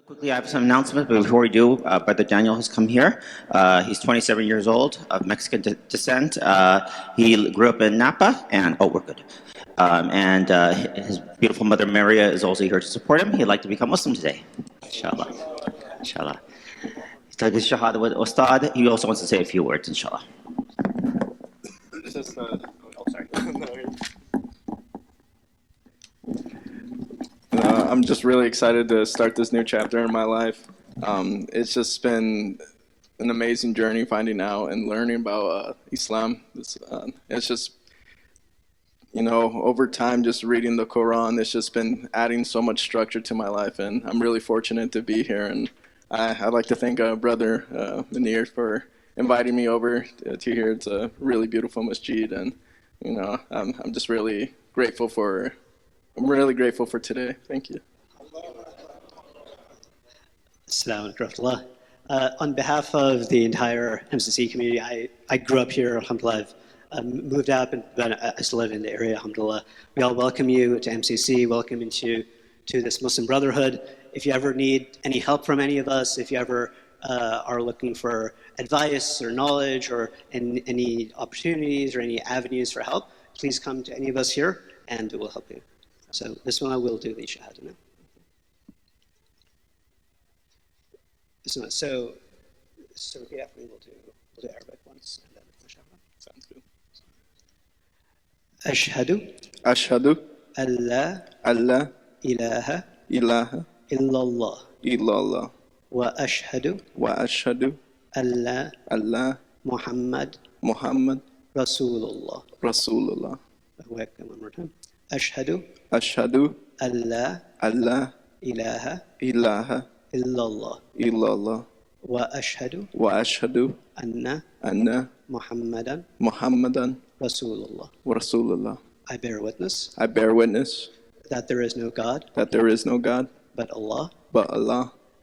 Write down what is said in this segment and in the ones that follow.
Quickly, I have some announcements, but before we do, Brother Daniel has come here. He's 27 years old, of Mexican descent. He grew up in Napa, and we're good. His beautiful mother Maria is also here to support him. He'd like to become Muslim today, inshallah. Inshallah. He's done his Shahadah with Ustadh. He also wants to say a few words, inshallah. I'm just really excited to start this new chapter in my life. It's just been an amazing journey finding out and learning about Islam. It's just, over time, just reading the Quran, it's just been adding so much structure to my life, and I'm really fortunate to be here. And I'd like to thank Brother Munir for inviting me over to here. It's a really beautiful masjid, and I'm just really grateful for. I'm really grateful for today. Thank you. Assalamu alaikum. On behalf of the entire MCC community, I grew up here, alhamdulillah. I've moved out, but I still live in the area, alhamdulillah. We all welcome you to MCC, welcome you to this Muslim Brotherhood. If you ever need any help from any of us, if you ever are looking for advice or knowledge or any opportunities or any avenues for help, please come to any of us here and we'll help you. So this one I will do the Shahadah now. So yeah, we'll do Arabic once and then inshallah. Sounds good. Ashhadu alla ilaha illallah wa ashhadu alla Muhammad Rasulullah. One more time. Ashhadu alla ilaha illallah wa ashhadu anna Muhammadan Rasulullah. I bear witness that there is no God but Allah,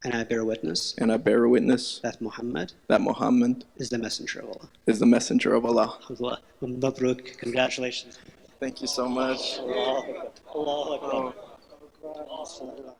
and I bear witness that Muhammad is the messenger of Allah. Alhamdulillah. Mabruk. Congratulations. Thank you so much. Allahu Akbar. Allahu Akbar.